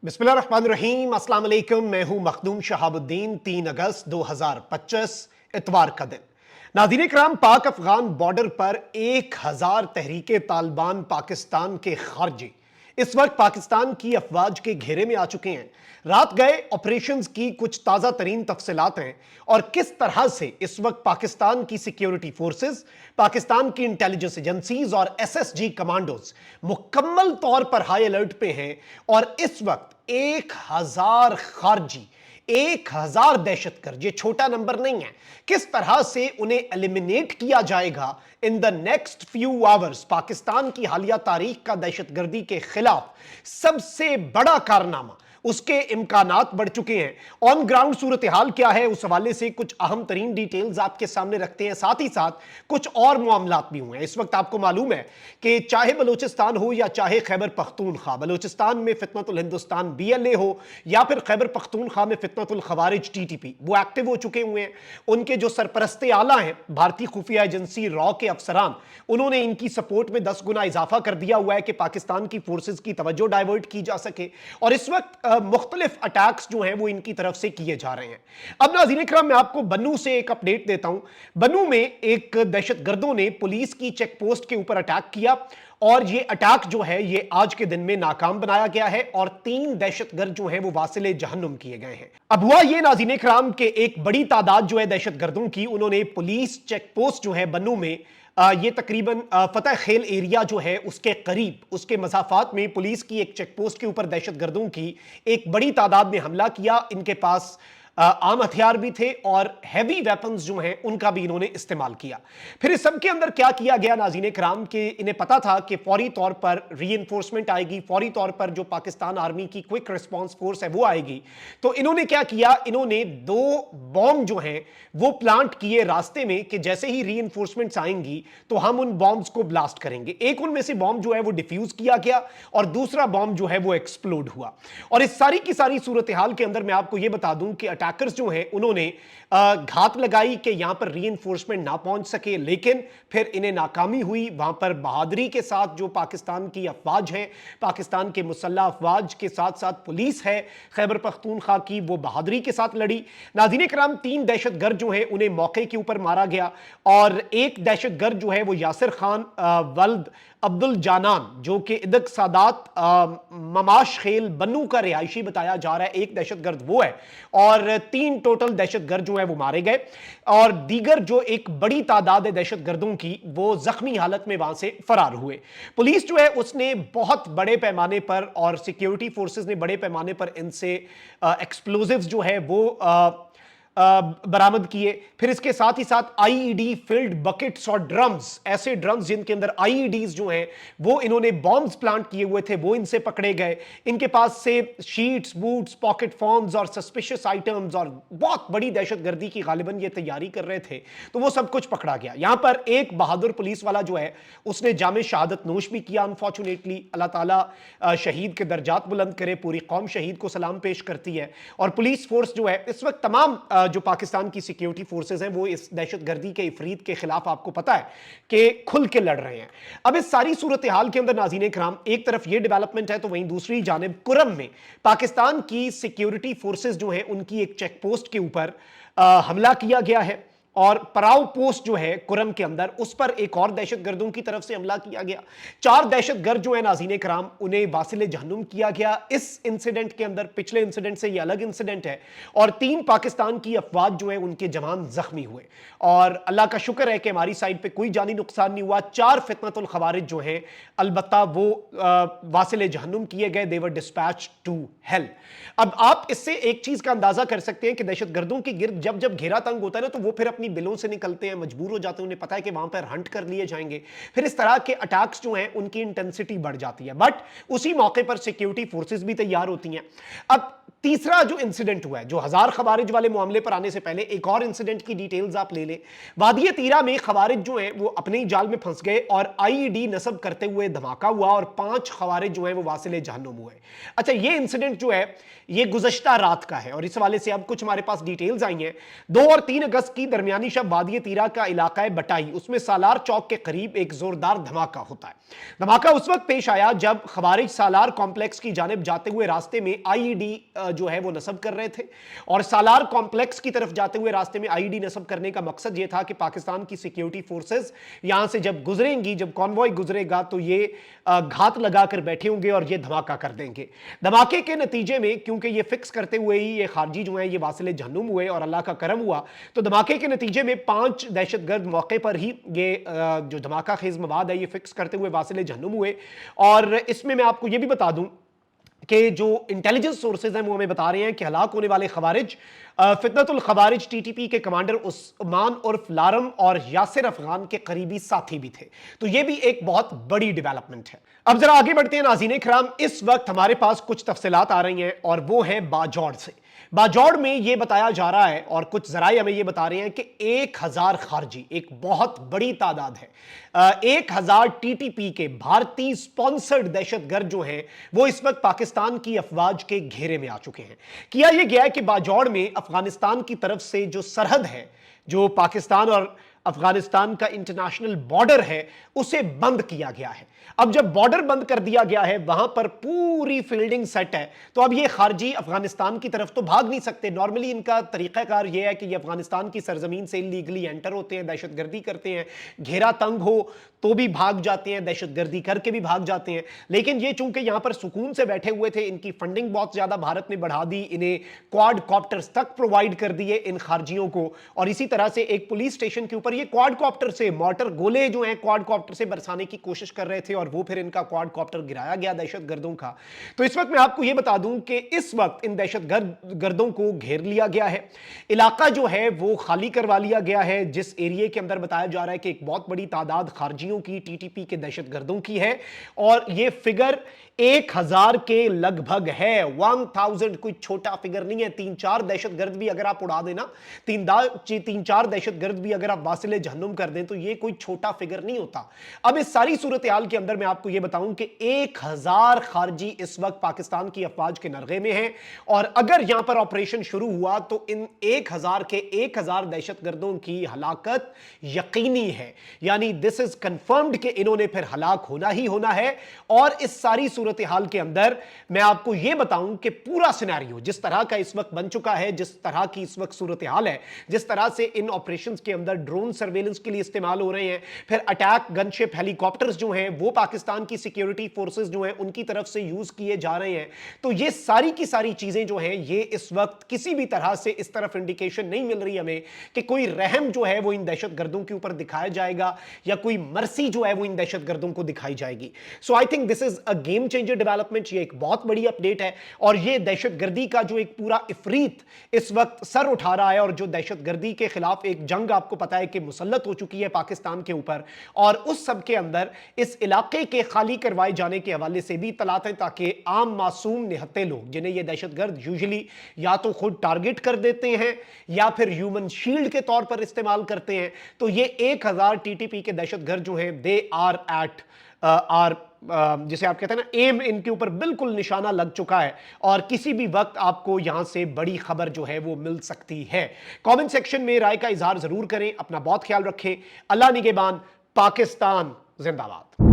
बिस्मिल्लाहिर्रहमानिर्रहीम, अस्सलाम वालेकुम। मैं हूं मखदूम शहाबुद्दीन। 3 अगस्त 2025 इतवार का दिन। नाज़रीन इकराम, पाक अफगान बॉर्डर पर 1000 तहरीके तालिबान पाकिस्तान के खारजी इस वक्त पाकिस्तान की अफवाज के घेरे में आ चुके हैं। रात गए ऑपरेशंस की कुछ ताज़ा तरीन तफसीलात हैं और किस तरह से इस वक्त पाकिस्तान की सिक्योरिटी फोर्सेस, पाकिस्तान की इंटेलिजेंस एजेंसीज और एसएसजी कमांडोज मुकम्मल तौर पर हाई अलर्ट पे हैं और इस वक्त 1000 खारजी, 1000 दहशतगर्द, ये छोटा नंबर नहीं है, किस तरह से उन्हें एलिमिनेट किया जाएगा in the next few hours. Pakistan की हालिया तारीख का दहशतगर्दी के खिलाफ सबसे बड़ा कारनामा, उसके इम्कानात बढ़ चुके हैं। ऑन ग्राउंड सूरत हाल क्या है, उस हवाले से कुछ अहम तरीन डिटेल्स आपके सामने रखते हैं। साथ ही साथ कुछ और मामलात भी हुए हैं। इस वक्त आपको मालूम है कि चाहे बलूचिस्तान हो या चाहे खैबर पख्तूनख्वा, बलूचिस्तान में फितनतुल हिंदुस्तान BLA हो या फिर खैबर पख्तूनख्वा में फितनतुल खवारिज TTP, वो एक्टिव हो चुके हुए हैं। उनके जो सरपरस्ते आला हैं, भारतीय खुफिया एजेंसी रॉ के अफसरान, उन्होंने इनकी सपोर्ट में 10 गुना इजाफा कर दिया हुआ है कि पाकिस्तान की फोर्सेज की तवज्जो डाइवर्ट की जा सके। और इस वक्त मुख्तलिफ अटैक्स जो हैं वो इनकी तरफ से किए जा रहे हैं। अब नाज़रीन इकराम, मैं आपको बन्नू से एक अपडेट देता हूं। बन्नू में एक दहशतगर्दों ने पुलिस की चेक पोस्ट के ऊपर अटैक किया और ये अटैक जो है ये आज के दिन में नाकाम बनाया गया है और 3 दहशतगर्द जो हैं वो वासिले जहन्नुम किए गए हैं। अब हुआ ये नाज़रीन इकराम के एक बड़ी तादाद जो है दहशतगर्दों की, उन्होंने पुलिस चेक पोस्ट जो है बन्नू में, ये तकरीबन फतेह खेल एरिया जो है उसके करीब, उसके मसाफात में पुलिस की एक चेक पोस्ट के ऊपर दहशतगर्दों की एक बड़ी तादाद ने हमला किया। इनके पास आम हथियार भी थे और हैवी वेपन्स जो हैं उनका भी इन्होंने इस्तेमाल किया। फिर इस सब के अंदर क्या किया गया नाज़रीन कराम, के इन्हें पता था कि फौरी तौर पर रीइंफोर्समेंट आएगी, फौरी तौर पर जो पाकिस्तान आर्मी की क्विक रिस्पांस फोर्स है वो आएगी। तो इन्होंने क्या किया, इन्होंने 2 बॉम्ब जो हैं वो प्लांट किए रास्ते में कि जैसे ही रीइंफोर्समेंट्स आएंगी तो हम उन बॉम्ब्स को ब्लास्ट करेंगे। एक उनमें से बॉम्ब जो है वो डिफ्यूज किया गया और दूसरा बॉम्ब जो है वो एक्सप्लोड हुआ। और इस सारी की सारी सूरत हाल के अंदर मैं आपको यह बता दूं कि अटैकर्स जो हैं उन्होंने घात लगाई कि यहां पर रीइंफोर्समेंट ना पहुंच सके, लेकिन फिर इन्हें नाकामी हुई। वहां पर बहादुरी के साथ जो पाकिस्तान की अफवाज है, पाकिस्तान के मुसल्लह अफवाज के साथ साथ पुलिस है खैबर पख्तूनख्वा की, वो बहादुरी के साथ लड़ी। नाज़रीन कराम, 3 दहशतगर्द जो है उन्हें मौके के ऊपर मारा गया और एक दहशतगर्द जो है वो यासिर खान वल्द अब्दुल जानान, जो कि इदक सादात ममाश खेल बन्नू का रिहायशी बताया जा रहा है, एक दहशतगर्द वो है और 3 टोटल दहशतगर्द जो है वो मारे गए और दीगर जो एक बड़ी तादाद है दहशतगर्दों की वो जख्मी हालत में वहां से फरार हुए। पुलिस जो है उसने बहुत बड़े पैमाने पर और सिक्योरिटी फोर्सेस ने बड़े पैमाने पर इनसे एक्सप्लोजिव्स जो है वो बरामद किए। फिर इसके साथ ही साथ IED फिल्ड बकेट्स और ड्रम्स, ऐसे ड्रम्स जिनके अंदर IEDs जो हैं वो इन्होंने बॉम्ब्स प्लांट किए हुए थे, वो इनसे पकड़े गए। इनके पास से शीट्स, बूट्स, पॉकेट फोन्स और सस्पिशियस आइटम्स और बहुत बड़ी दहशतगर्दी की गालिबन ये तैयारी कर रहे थे, तो वो सब कुछ पकड़ा गया। यहां पर एक बहादुर पुलिस वाला जो है उसने जामे शहादत नोश भी किया। अनफॉर्चुनेटली अल्लाह ताला शहीद के दर्जात बुलंद करे, पूरी कौम शहीद को सलाम पेश करती है। और पुलिस फोर्स जो है इस वक्त तमाम जो पाकिस्तान की सिक्योरिटी फोर्सेस हैं वो इस दहशतगर्दी के इफरीत के खिलाफ आपको पता है कि खुल के लड़ रहे हैं। अब इस सारी सूरत हाल के अंदर नाज़रीन कराम, एक तरफ ये डेवलपमेंट है तो वहीं दूसरी जानिब कुरम में पाकिस्तान की सिक्योरिटी फोर्सेस जो हैं उनकी एक चेक पोस्ट के ऊपर हमला किया गया है और पराव पोस्ट जो है कुरम के अंदर, उस पर एक और दहशतगर्दों की तरफ से हमला किया गया। 4 दहशतगर्द जो है नाज़रीन कराम उन्हें वासिले जहन्नुम किया गया इस इंसिडेंट के अंदर। पिछले इंसिडेंट से ये अलग इंसिडेंट है और 3 पाकिस्तान की अफवाज जो है उनके जवान जख्मी हुए और अल्लाह का शुक्र है कि हमारी साइड पे कोई जानी नुकसान नहीं हुआ। 4 फितनतुल खवारिज जो है अलबत्ता वो वासिले जहन्नुम किए गए, दे वर डिस्पैच टू हेल। अब आप इससे एक चीज का अंदाजा कर सकते हैं कि दहशतगर्दों की गिरद जब जब घेरा तंग होता है ना तो वो फिर अपनी बिलों से निकलते हैं, मजबूर हो जाते हैं, उन्हें पता है कि वहां पर हंट कर लिए जाएंगे। फिर इस तरह के अटैक्स जो हैं उनकी इंटेंसिटी बढ़ जाती है, बट उसी मौके पर सिक्योरिटी फोर्सेस भी तैयार होती हैं। अब तीसरा जो इंसिडेंट हुआ है, जो हजार खवारिज वाले मामले पर आने से पहले एक और इंसिडेंट की डिटेल्स आप ले लें। वादी तीरा में खवारिज जो हैं वो अपने ही जाल में फंस गए और आईईडी नस्ब करते हुए धमाका हुआ और 5 खवारिज जो हैं वो वासिले जहन्नुम हुए। अच्छा, ये इंसिडेंट जो है ये गुज़श्ता रात का है और इस वाले से अब कुछ हमारे पास डिटेल्स आई हैं। 2 और 3 अगस्त की दरमियानी शब वादी तीरा का इलाका है बटाई, उसमें सालार चौक के करीब एक जोरदार धमाका होता है। धमाका उस वक्त पेश आया जब खवारिज सालार कॉम्प्लेक्स की जानिब जाते हुए रास्ते में आईईडी जो है वो नस्ब कर रहे थे और सालार कॉम्प्लेक्स की तरफ जाते हुए रास्ते में आईईडी नस्ब करने का मकसद यह था कि पाकिस्तान की सिक्योरिटी फोर्सेस यहां से जब गुजरेंगी, जब कॉन्वॉय गुजरेगा तो ये घात लगाकर बैठे होंगे और ये धमाका कर देंगे। धमाके के नतीजे में क्योंकि ये फिक्स करते हुए ही ये खारजी जो है ये वासिले जहन्नुम हुए और अल्लाह का करम हुआ, तो धमाके के नतीजे में 5 दहशतगर्द मौके पर ही ये जो धमाका खेज मवाद है ये फिक्स करते हुए वासिले जहन्नुम हुए। और इसमें मैं आपको ये भी बता दूं कि जो इंटेलिजेंस सोर्सेज हैं वो हमें बता रहे हैं कि हलाक होने वाले खवारिज फितनतुल खवारिज टीटीपी के कमांडर उस्मान उर्फ लारम और यासिर अफगान के करीबी साथी भी थे। तो ये भी एक बहुत बड़ी डेवलपमेंट है। अब जरा आगे बढ़ते हैं नाज़रीन इकराम। इस वक्त हमारे पास कुछ तफसीलात आ रही हैं और वो है बाजौड़ से। बाजौड़ में यह बताया जा रहा है और कुछ जराए हमें यह बता रहे हैं कि 1000 खारजी, एक बहुत बड़ी तादाद है, 1000 टीटीपी के भारतीय स्पॉन्सर्ड दहशतगर्द जो हैं वो इस वक्त पाकिस्तान की अफवाज के घेरे में आ चुके हैं। किया यह गया है कि बाजौड़ में अफगानिस्तान की तरफ से जो सरहद है, जो पाकिस्तान और अफगानिस्तान का इंटरनेशनल बॉर्डर है, उसे बंद किया गया है। अब जब बॉर्डर बंद कर दिया गया है, वहां पर पूरी फील्डिंग सेट है, तो अब ये खारजी अफगानिस्तान की तरफ तो भाग नहीं सकते। नॉर्मली इनका तरीकाकार ये है कि ये अफगानिस्तान की सरजमीन से इलीगली एंटर होते हैं, दहशतगर्दी करते हैं, घेरा तंग हो तो भी भाग जाते हैं, दहशतगर्दी करके भी भाग जाते हैं। लेकिन ये चूंकि यहां पर सुकून से बैठे हुए थे, इनकी फंडिंग बहुत ज्यादा भारत ने बढ़ा दी, इन्हें क्वाड कॉप्टर्स तक प्रोवाइड कर दिए इन खारजियों को। और इसी तरह से एक पुलिस स्टेशन के ऊपर ये क्वाड कॉप्टर से मोटर गोले जो हैं क्वाड कॉप्टर से बरसाने की कोशिश कर रहे थे और वो फिर इनका क्वाड कॉप्टर गिराया गया दहशतगर्दों का। तो इस वक्त मैं आपको यह बता दूं कि इस वक्त इन दहशतगर्दों को घेर लिया गया है, इलाका जो है वो खाली करवा लिया गया है, जिस एरिया के अंदर बताया जा रहा है कि एक बहुत बड़ी तादाद खारजियों की, टीटीपी के दहशतगर्दों की है और यह फिगर 1000 के लगभग है। 1000 कोई छोटा फिगर नहीं है। 3-4 दहशतगर्द भी अगर आप उड़ा देना, 3-4 दहशतगर्द भी अगर आप वासिले जहन्नुम कर दें तो यह कोई छोटा फिगर नहीं होता। अब इस सारी सूरत हाल के अंदर मैं आपको यह बताऊं कि 1000 खारजी इस वक्त पाकिस्तान की अफवाज के नरगे में है और अगर यहां पर ऑपरेशन शुरू हुआ तो इन 1000 के 1000 दहशतगर्दों की हलाकत यकीनी है। यानी दिस इज कंफर्म्ड कि इन्होंने फिर हलाक होना ही होना है। और इस सारी सूरत हाल के अंदर मैं आपको यह बताऊं कि पूरा सिनेरियो जिस तरह का इस वक्त बन चुका है, जिस तरह की इस वक्त सूरत हाल है, जिस तरह से इन ऑपरेशंस के अंदर ड्रोन सर्वेलेंस के लिए इस्तेमाल हो रहे हैं, फिर अटैक गनशिप हेलीकॉप्टर्स जो हैं वो पाकिस्तान की सिक्योरिटी फोर्सेस जो हैं उनकी तरफ से यूज किए जा रहे हैं। तो ये सारी की सारी चीजें जो हैं ये इस वक्त किसी भी तरह से इस तरफ इंडिकेशन नहीं मिल रही हमें कि कोई रहम जो है वो इन दहशतगर्दों के ऊपर दिखाया जाएगा या कोई मर्सी जो है वो इन दहशतगर्दों को दिखाई जाएगी। So I think this is a game changer development. ये एक बहुत बड़ी अपडेट है और ये दहशतगर्दी का जो एक पूरा इफरीत इस वक्त सर उठा रहा है और जो दहशतगर्दी के खिलाफ एक जंग आपको पता है कि मुसल्लत हो चुकी है पाकिस्तान के ऊपर, और उस सब के अंदर इस इलाके के खाली करवाए जाने के हवाले से भी तलात है ताकि आम मासूम निहत्ते लोग जिन्हें ये दहशतगर्द यूजुअली या तो खुद टारगेट कर देते हैं या फिर ह्यूमन शील्ड के तौर पर इस्तेमाल करते हैं, तो ये 1000 टीटीपी के दहशतगर्द जो हैं दे आर एट जिसे आप कहते हैं ना एम, इनके ऊपर बिल्कुल निशाना लग चुका है और किसी भी वक्त आपको यहां से बड़ी खबर जो है वो मिल सकती है। कमेंट सेक्शन में राय का इजहार जरूर करें। अपना बहुत ख्याल रखें। अल्लाह निगहबान। पाकिस्तान जिंदाबाद।